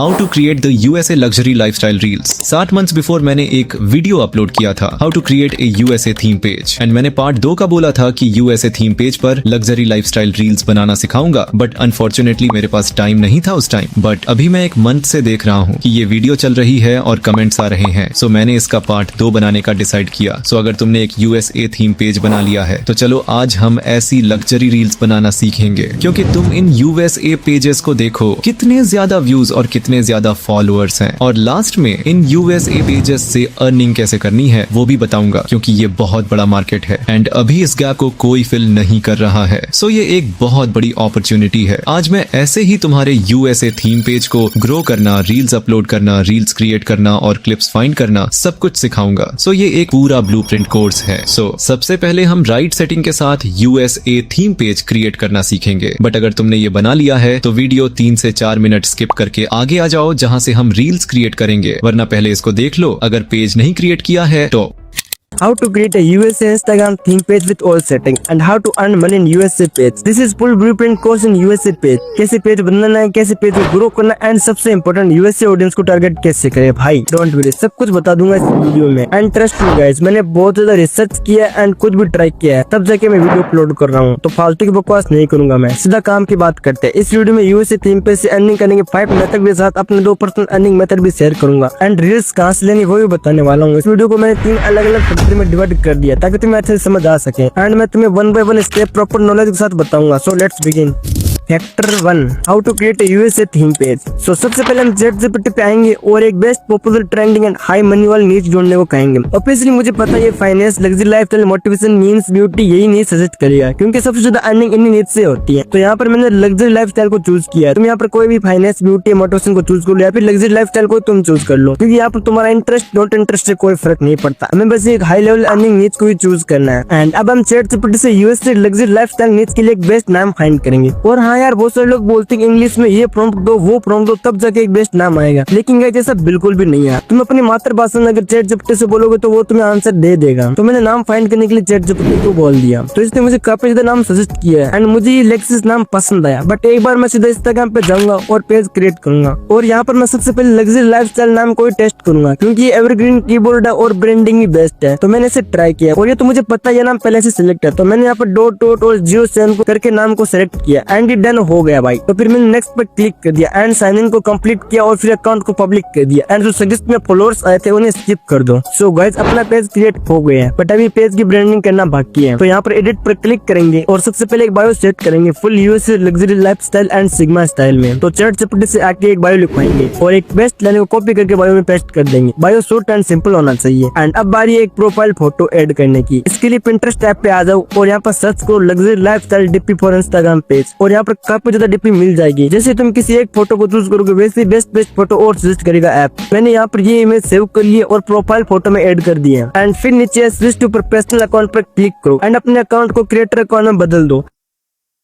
How to create the USA luxury lifestyle reels. 7 months before मैंने एक video upload किया था how to create a USA theme page, and मैंने part 2 का बोला था कि यूएसए थीम पेज पर लग्जरी लाइफस्टाइल रील्स बनाना सिखाऊंगा, बट अनफॉर्चुनेटली मेरे पास टाइम नहीं था उस टाइम। बट अभी मैं एक मंथ से देख रहा हूँ कि ये वीडियो चल रही है और कमेंट्स आ रहे हैं, सो मैंने इसका पार्ट 2 बनाने का डिसाइड किया। सो अगर तुमने एक यूएसए थीम पेज बना लिया है तो चलो आज हम ऐसी लग्जरी रील्स बनाना सीखेंगे, क्योंकि तुम इन यूएसए पेजेस को देखो कितने ज्यादा व्यूज और कितने ज्यादा फॉलोअर्स हैं, और लास्ट में इन यूएसए पेजेस से अर्निंग कैसे करनी है वो भी बताऊंगा, क्योंकि ये बहुत बड़ा मार्केट है एंड अभी इस गैप को कोई फिल नहीं कर रहा है। सो ये एक बहुत बड़ी अपॉर्चुनिटी है। आज मैं ऐसे ही तुम्हारे यूएसए थीम पेज को ग्रो करना, रील्स अपलोड करना, रील्स क्रिएट करना और क्लिप्स फाइंड करना सब कुछ सिखाऊंगा। सो ये एक पूरा ब्लूप्रिंट कोर्स है। सो सबसे पहले हम राइट सेटिंग के साथ यूएसए थीम पेज क्रिएट करना सीखेंगे, बट अगर तुमने ये बना लिया है तो वीडियो 3 से 4 मिनट स्किप करके आगे आ जाओ जहां से हम रील्स क्रिएट करेंगे, वरना पहले इसको देख लो। अगर पेज नहीं क्रिएट किया है तो How to create a USA Instagram theme page with all settings and how to earn money in USA page. This is full blueprint course in USA page. कैसे पेज बनाना है, कैसे पेज को grow करना and सबसे important USA audience को target कैसे करें भाई। डोंट वरी, सब कुछ बता दूंगा इस वीडियो में। एंड ट्रस्ट मी गाइस, मैंने बहुत ज्यादा रिसर्च किया एंड कुछ भी ट्राई किया है, तब जाके मैं वीडियो अपलोड कर रहा हूँ, तो फालतू की बकवास नहीं करूंगा। मैं सीधा काम की बात करते हैं। इस वीडियो में USA थीम पेज से अर्निंग करने के 5 मेथड के साथ अपने 2% अर्निंग मेथड भी शेयर करूंगा एंड रील्स कहाँ से लेनी वो भी बताने वाला हूँ। इस वीडियो को मैंने 3 अलग अलग फैक्टर में डिवाइड कर दिया ताकि तुम्हें अच्छे से समझ आ सके एंड मैं तुम्हें 1 बाय 1 स्टेप प्रॉपर नॉलेज के साथ बताऊंगा। So let's begin. Factor 1, how to create a USA theme page. So सबसे पहले हम ChatGPT पे आएंगे और एक best popular trending and high money वाली नीच जोड़ने को कहेंगे। ऑब्वियसली मुझे पता है ये finance, luxury lifestyle, motivation, memes, beauty यही नीच सजेस्ट करेगा, क्योंकि सबसे ज्यादा अर्निंग इन्हीं नीच से होती है। तो यहाँ पर मैंने लग्जरी लाइफस्टाइल को चूज किया है। तुम यहाँ पर कोई भी फाइनेंस, ब्यूटी, मोटिवेशन को चूज कर लो या फिर लग्जरी लाइफस्टाइल को तुम चूज कर लो, क्योंकि यहाँ पर तुम्हारा इंटरेस्ट नॉट इंटरेस्ट से कोई फर्क नहीं पड़ता। हमें बस एक हाई लेवल अर्निंग नीच को ही चूज करना है। एंड अब हम ChatGPT से यूएसए लग्जरी लाइफस्टाइल नीच के लिए एक बेस्ट नाम फाइंड करेंगे। और हाँ यार, बहुत सारे लोग बोलते हैं इंग्लिश में ये प्रॉम्प्ट दो, वो प्रॉम्प्ट दो, तब जाके एक बेस्ट नाम आएगा, लेकिन गाइस ऐसा बिल्कुल भी नहीं है। तुम अपनी मातृभाषा में अगर ChatGPT से बोलोगे तो वो तुम्हें आंसर दे देगा। तो मैंने नाम फाइंड करने के लिए ChatGPT को बोल दिया, तो इसने मुझे काफी ज्यादा नाम सजेस्ट किया है एंड मुझे ये लेक्सिस नाम पसंद आया। बट एक बार मैं सीधा इंस्टाग्राम पे जाऊंगा और पेज क्रिएट करूंगा और यहाँ पर मैं सबसे पहले लग्जरी लाइफस्टाइल नाम को ही टेस्ट करूंगा, क्योंकि ये एवरग्रीन कीबोर्ड है और ब्रांडिंग भी बेस्ट है। तो मैंने इसे ट्राई किया और ये तो मुझे पता है ये नाम पहले से सिलेक्ट है, तो मैंने यहाँ पर डॉट डॉट और 07 को करके नाम को सिलेक्ट किया एंड ये डन हो गया भाई। तो फिर मैंने नेक्स्ट पर क्लिक कर दिया एंड साइन इन को कंप्लीट किया और फिर अकाउंट को पब्लिक कर दिया एंड जो सजेस्ट में फॉलोअर्स आए थे उन्हें स्किप कर दो। सो गाइस अपना पेज क्रिएट हो गया है, बट अभी पेज की ब्रांडिंग करना बाकी है। तो यहाँ पर एडिट पर क्लिक करेंगे और सबसे पहले एक बायो सेट करेंगे full USA luxury lifestyle and sigma style में। तो ChatGPT से आके एक बायो लिखवाएंगे और एक बेस्ट लाइन को कॉपी करके बायो में पेस्ट कर देंगे। बायो शॉर्ट एंड सिंपल होना चाहिए। एंड अब बारी एक प्रोफाइल फोटो ऐड करने की। इसके लिए Pinterest ऐप पे आ जाओ और यहाँ पर सर्च करो luxury lifestyle DP for Instagram page, और यहाँ पर काफी ज्यादा डीपी मिल जाएगी। जैसे तुम किसी एक फोटो को चूज करोगे वैसे बेस्ट फोटो और सजेस्ट करेगा ऐप। मैंने यहाँ पर ये इमेज सेव कर लिए और प्रोफाइल फोटो में ऐड कर दिया एंड फिर नीचे स्विच टू प्रोफेशनल अकाउंट पर क्लिक करो एंड अपने अकाउंट को क्रिएटर अकाउंट में बदल दो।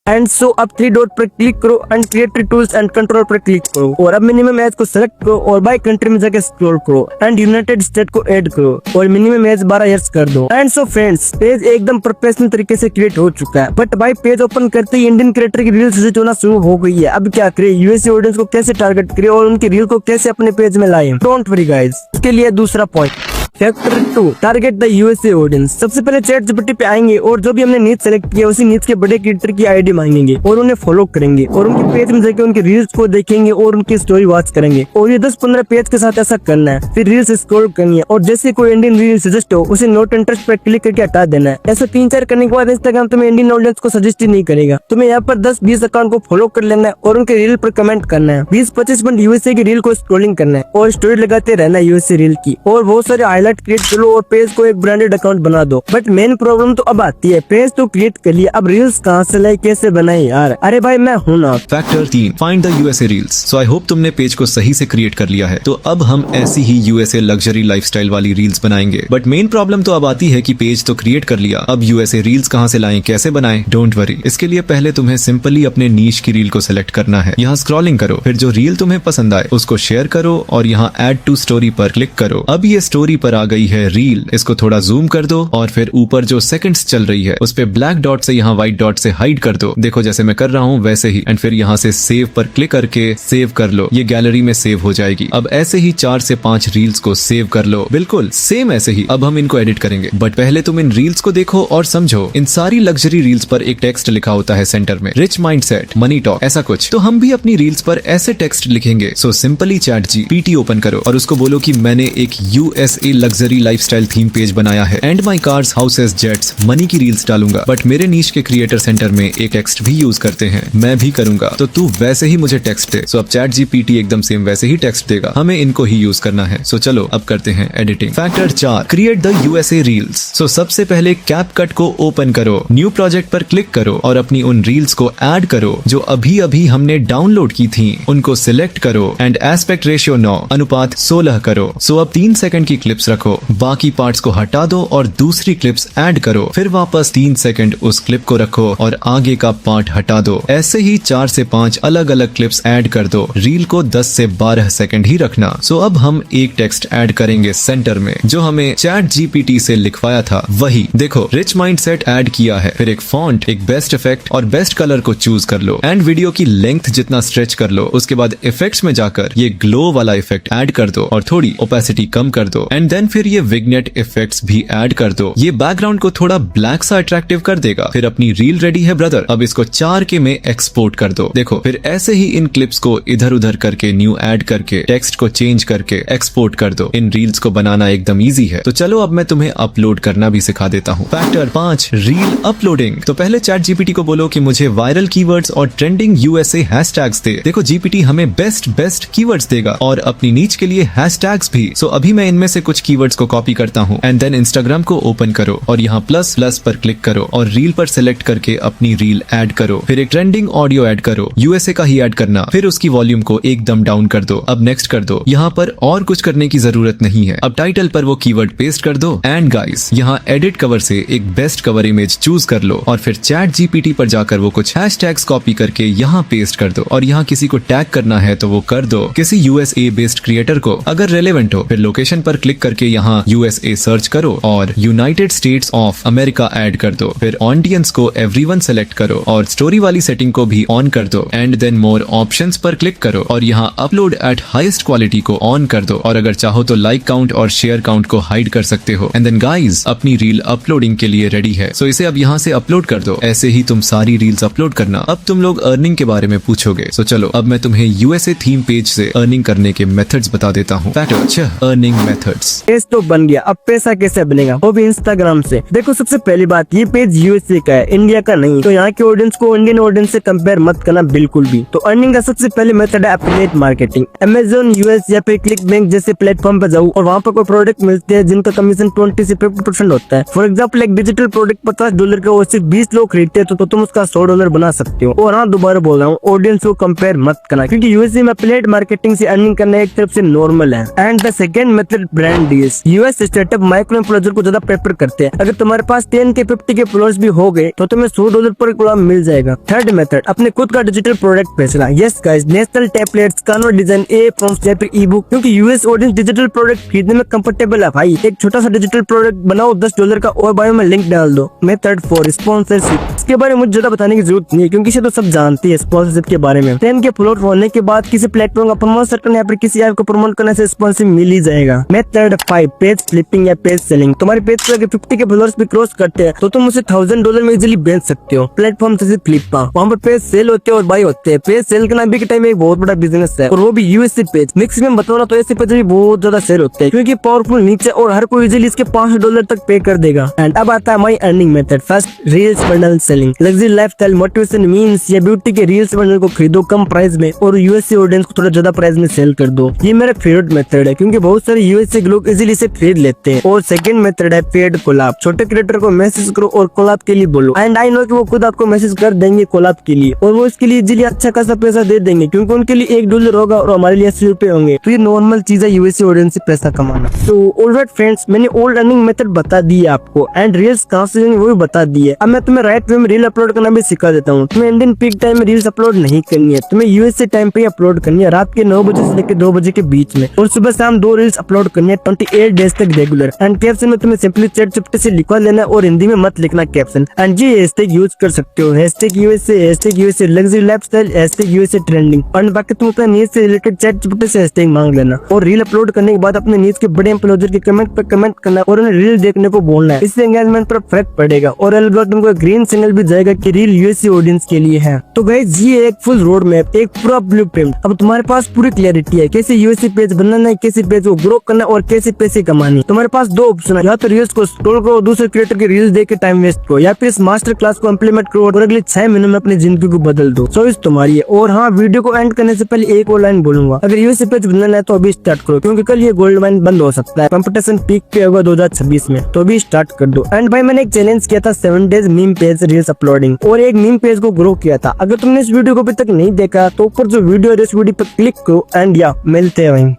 एंड सो अब 3 डॉट पर क्लिक करो and creator tools and control पर क्लिक करो और अब मिनिमम एज को सेलेक्ट करो और बाय कंट्री में जाकर स्क्रॉल करो एंड यूनाइटेड स्टेट को ऐड करो और मिनिमम एज 12 ईयर्स कर दो। एंड सो फ्रेंड्स, पेज एकदम प्रोफेशनल तरीके से क्रिएट हो चुका है, बट भाई पेज ओपन करते ही इंडियन क्रिएटर की रील सजेस्ट होना शुरू हो गई है। अब क्या करें, यूएसए ऑडियंस को कैसे टारगेट करें और उनकी रील को कैसे अपने पेज में लाएं। डोंट वरी गाइस, इसके लिए दूसरा point factor 2, target the USA audience. सबसे पहले ChatGPT पे आएंगे और जो भी हमने नीच सेलेक्ट किया उसी नीच के बड़े क्रिएटर की आईडी मांगेंगे और उन्हें फॉलो करेंगे और उनके पेज में जाकर उनके रील्स को देखेंगे और उनकी स्टोरी वॉच करेंगे। और ये 10-15 पेज के साथ ऐसा करना है। फिर रील्स स्क्रॉल करनी है और जैसे कोई इंडियन रील सजेस्ट हो उसे नोट इंटरेस्ट पर क्लिक करके हटा देना है। ऐसा 3-4 करने के बाद इंस्टाग्राम तुम्हें इंडियन ऑडियंस को सजेस्ट ही नहीं करेगा। तुम्हें यहाँ पर 10-20 अकाउंट को फॉलो कर लेना है और उनके रील पर कमेंट करना है। 20-25 मिनट यूएसए की रील को स्क्रॉलिंग करना है और स्टोरी लगाते रहना है यूएसए रील की, और बहुत सारे हाईलाइट क्रिएट करो और पेज को एक ब्रांडेड अकाउंट बना दो। बट मेन प्रॉब्लम तो अब आती है, पेज तो क्रिएट कर लिया, अब रील्स कहाँ से लाए, कैसे बनाए यार। अरे भाई मैं हूं ना। Factor 3, find the USA reels. So I hope तुमने पेज को सही से क्रिएट कर लिया है। तो अब हम ऐसी ही यूएसए लग्जरी लाइफस्टाइल वाली रील्स बनाएंगे। बट मेन प्रॉब्लम तो अब आती है कि पेज तो क्रिएट कर लिया, अब यूएसए रील्स कहाँ से लाएं, कैसे बनाएं। डोंट वरी, इसके लिए पहले तुम्हें सिंपली अपने नीश की रील को सिलेक्ट करना है। यहाँ स्क्रॉलिंग करो, फिर जो रील तुम्हें पसंद आए उसको शेयर करो और यहाँ ऐड टू स्टोरी पर क्लिक करो। अब ये स्टोरी पर आ गई है रील। इसको थोड़ा जूम कर दो और फिर ऊपर जो सेकंड्स चल रही है उस पे ब्लैक डॉट से यहाँ व्हाइट डॉट से हाइड कर दो। देखो जैसे मैं कर रहा हूँ वैसे ही, एंड फिर यहाँ से सेव पर क्लिक करके सेव कर लो। ये गैलरी में सेव हो जाएगी। अब ऐसे ही 4 से 5 रील्स को सेव कर लो, बिल्कुल सेम ऐसे ही। अब हम इनको एडिट करेंगे, बट पहले तुम इन रील्स को देखो और समझो। इन सारी लग्जरी रील्स पर एक टेक्स्ट लिखा होता है सेंटर में, रिच माइंडसेट, मनी टॉक, ऐसा कुछ। तो हम भी अपनी रील्स पर ऐसे टेक्स्ट लिखेंगे। सो सिंपली ChatGPT ओपन करो और उसको बोलो कि मैंने एक USA luxury lifestyle theme page बनाया है and my cars, houses, jets, money की रील्स डालूंगा, बट मेरे नीश के क्रिएटर सेंटर में एक टेक्स्ट भी यूज करते हैं, मैं भी करूंगा, तो तू वैसे ही मुझे टेक्स्ट दे। सो अब ChatGPT एकदम सेम वैसे ही टेक्स्ट देगा, हमें इनको ही यूज करना है। सो चलो अब करते हैं editing. Factor 4, create the USA reels. So सबसे पहले CapCut को ओपन करो, न्यू प्रोजेक्ट पर क्लिक करो और अपनी उन रील्स को ऐड करो जो अभी अभी हमने डाउनलोड की थी। उनको सिलेक्ट करो एंड एस्पेक्ट रेशियो 9 अनुपात 16 करो। सो अब 3 सेकंड की क्लिप्स रखो, बाकी पार्ट्स को हटा दो और दूसरी क्लिप्स ऐड करो। फिर वापस 3 सेकंड उस क्लिप को रखो और आगे का पार्ट हटा दो। ऐसे ही 4 से 5 अलग अलग क्लिप्स ऐड कर दो। रील को 10 से 12 सेकंड ही रखना। सो अब हम एक टेक्स्ट ऐड करेंगे सेंटर में जो हमें ChatGPT से लिखवाया था वही। देखो रिच माइंडसेट ऐड किया है, फिर एक फॉन्ट, एक बेस्ट इफेक्ट और बेस्ट कलर को चूज कर लो एंड वीडियो की लेंथ जितना स्ट्रेच कर लो। उसके बाद इफेक्ट्स में जाकर ये ग्लो वाला इफेक्ट ऐड कर दो और थोड़ी ओपेसिटी कम कर दो एंड देन फिर ये विग्नेट इफेक्ट्स भी ऐड कर दो। ये बैकग्राउंड को थोड़ा ब्लैक सा अट्रैक्टिव कर देगा। फिर अपनी रील रेडी है ब्रदर। अब इसको 4K में एक्सपोर्ट कर दो। देखो फिर ऐसे ही इन क्लिप्स को इधर उधर करके न्यू ऐड करके टेक्स्ट को चेंज करके एक्सपोर्ट कर दो। इन रील्स को बनाना एकदम इजी है। तो चलो अब मैं तुम्हें अपलोड करना भी सिखा देता हूँ। Factor 5, reel uploading. तो पहले ChatGPT को बोलो कि मुझे वायरल कीवर्ड्स और ट्रेंडिंग USA हैशटैग्स दे। देखो GPT हमें बेस्ट कीवर्ड्स देगा और अपनी नीच के लिए हैशटैग्स भी। सो अभी मैं इनमें से कुछ कीवर्ड्स को कॉपी करता हूँ एंड देन Instagram को ओपन करो और यहाँ प्लस पर क्लिक करो और रील पर सिलेक्ट करके अपनी रील ऐड करो। फिर एक ट्रेंडिंग ऑडियो ऐड करो, USA का ही ऐड करना। फिर उसकी वॉल्यूम को एकदम डाउन कर दो। अब नेक्स्ट कर दो। यहाँ पर और कुछ करने की जरूरत नहीं है। अब टाइटल पर वो कीवर्ड पेस्ट कर दो एंड गाइस यहाँ एडिट कवर से एक बेस्ट कवर इमेज चूज कर लो और फिर ChatGPT पर जाकर वो कुछ हैशटैग्स कॉपी करके यहाँ पेस्ट कर दो और यहाँ किसी को टैग करना है तो वो कर दो, किसी USA बेस्ड क्रिएटर को। अगर रेलेवेंट हो फिर लोकेशन पर क्लिक करके यहाँ USA सर्च करो और United states of America add कर दो। फिर ऑडियंस को एवरीवन सेलेक्ट करो और स्टोरी वाली सेटिंग को भी ऑन कर दो एंड देन मोर ऑप्शंस पर क्लिक करो और यहाँ अपलोड एट हाईएस्ट क्वालिटी को ऑन कर दो और अगर चाहो तो लाइक काउंट और शेयर काउंट को हाइड कर सकते हो। एंड देन गाइस अपनी रील अपलोडिंग के लिए रेडी है। सो इसे अब यहाँ से अपलोड कर दो। ऐसे ही तुम सारी रील्स अपलोड करना। अब तुम लोग अर्निंग के बारे में पूछोगे। सो चलो अब मैं तुम्हें USA थीम पेज से अर्निंग करने के मेथड्स बता देता हूँ। Earning methods. पेज तो बन गया, अब पैसा कैसे बनेगा, वो भी इंस्टाग्राम से। देखो सबसे पहली बात, ये पेज USA का है, इंडिया का नहीं। तो यहाँ के ऑडियंस को इंडियन ऑडियंस से कंपेयर मत करना बिल्कुल भी। तो अर्निंग का सबसे पहले मेथड है एफिलिएट मार्केटिंग। Amazon US या फिर क्लिक बैंक जैसे प्लेटफॉर्म पर जाओ और वहाँ पर कोई प्रोडक्ट मिलते हैं जिनका कमीशन 20 से 50% होता है। फॉर एग्जाम्पल एक डिजिटल प्रोडक्ट $50 का और सिर्फ 20 लोग खरीदते हैं तो तुम उसका $100 बना सकते हो। और हाँ दोबारा बोल रहा हूँ, ऑडियंस को कंपेयर मत करना क्योंकि USA में एफिलिएट मार्केटिंग से अर्निंग करना एक तरफ से नॉर्मल है। And the second method brand deals. US startup micro influencer को ज्यादा प्रेफर करते हैं। अगर तुम्हारे पास 10K 50K फॉलोअर्स भी हो गए तो तुम्हें $100 पर गुलाम मिल जाएगा। थर्ड मेथड, अपने खुद का डिजिटल प्रोडक्ट बेचना। Yes guys, national templates, Canva design, forms या फिर ई बुक, क्योंकि US ऑडियंस डिजिटल प्रोडक्ट खरीदने में कंफर्टेबल है भाई। एक छोटा सा डिजिटल प्रोडक्ट बनाओ $10 का और बायो में लिंक डाल दो। Method 4, sponsorship. इसके बारे में मुझे ज्यादा बताने की जरूरत नहीं है क्योंकि इसे तो सब जानती है स्पॉन्सरशिप के बारे में। 10K फॉलोअर होने के बाद किसी प्लेटफॉर्म का प्रमोशन करना या फिर किसी ऐप को प्रमोट करने से स्पॉन्सरशिप मिल ही जाएगा। मेथड 5, पेज फ्लिपिंग या पेज सेलिंग। तुम्हारे पेज पर अगर 50K फॉलोअर्स भी क्रॉस करते हैं तो तुम उसे $1000 में इजीली बेच सकते हो। प्लेटफॉर्म जैसे फ्लिपा, वहाँ पर पेज सेल होते हैं और बाय होते हैं। पेज सेल करना अभी के टाइम में एक बहुत बड़ा बिजनेस है और वो भी USA पेज। मैक्सिमम बताओ ना तो ऐसे पेज भी बहुत ज्यादा सेल होते हैं क्योंकि पावरफुल नीचे और हर कोई इजीली इसके $500 तक पे कर देगा। एंड अब आता है माई earning method. First, reels bundle selling. Luxury lifestyle, motivation, memes या ब्यूटी के रील्स बंडल को खरीदो कम प्राइस में और USA ऑडियंस को थोड़ा ज्यादा प्राइस में सेल कर दो। ये मेरा फेवरेट मेथड है क्योंकि बहुत सारे USA के लोग इजीली से खरीद लेते हैं। और सेकंड मेथड है पेड कोलैब। छोटे क्रिएटर को मैसेज करो और कोलैब के लिए बोलो। एंड आई नो कि वो खुद आपको मैसेज कर देंगे कोलैब के लिए और वो इसके लिए इजीली अच्छा खासा पैसा दे देंगे क्योंकि उनके लिए $1 होगा और हमारे लिए $80 होंगे। तो ये नॉर्मल चीज है USA ऑडियंस से पैसा कमाना। तो ऑलराइट फ्रेंड्स, मैंने ओल्ड अर्निंग मेथड बता दी है आपको एंड रील्स कहाँ से वो भी बता दी है। अब मैं तुम्हें राइट वे में रील अपलोड करना भी सिखा देता हूँ। तुम्हें इंडियन पीक टाइम में रील्स अपलोड नहीं करनी है, तुम्हें USA टाइम पे अपलोड करनी है, रात के 9 बजे से लेकर 2 बजे के बीच में। और सुबह शाम 2 रील्स अपलोड करनी है 20 48 डेज तक रेगुलर। एंड कैप्शन में तुम्हें सिंपली चैट से लिखवा लेना और हिंदी में मत लिखना कैप्शन। एंड ये हैशटैग यूज कर सकते हो, #USA luxury lifestyle, #USA trending. और बाकी तुम अपने नीड से रिलेटेड चैट से हैशटैग मांग लेना और रील अपलोड करने के बाद अपने नीड के बड़े एम्प्लॉयर के कमेंट पर कमेंट करना और उन्हें रील देखने को बोलना है। इससे एंगेजमेंट पर फर्क पड़ेगा और एल्गोरिथम को ग्रीन सिग्नल भी जाएगा कि रील यूएसए ऑडियंस के लिए है। तो गाइस ये एक फुल रोड मैप, एक पूरा ब्लूप्रिंट। अब तुम्हारे पास पूरी क्लैरिटी है कैसे यूएसए पेज बनाना है, कैसे पेज को ग्रो करना और कैसे पैसे कमाने। तुम्हारे पास दो ऑप्शन है, या तो रील्स को स्क्रॉल करो, दूसरे क्रिएटर की रील्स देख के टाइम वेस्ट करो, या फिर इस मास्टर क्लास को इम्प्लीमेंट करो और अगले 6 महीनों में अपनी जिंदगी को बदल दो। चॉइस तुम्हारी है। और हाँ, वीडियो को एंड करने से पहले एक और लाइन बोलूंगा, अगर यूएसए पेज बनाना है तो अभी स्टार्ट करो, क्योंकि कल ये गोल्ड माइन बंद हो सकता है। कंपटीशन पीक पे होगा 2026 में, तो अभी स्टार्ट कर दो। एंड भाई मैंने एक चैलेंज किया था 7 days meme page reels uploading और एक मीम पेज को ग्रो किया था। अगर तुमने इस वीडियो को अभी तक नहीं देखा तो ऊपर जो वीडियो है इस वीडियो पर क्लिक करो एंड या मिलते हैं वहीं।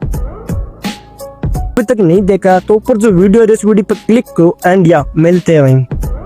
अभी तक नहीं देखा तो ऊपर जो वीडियो है इस वीडियो पर क्लिक करो एंड या मिलते हैं वहीं।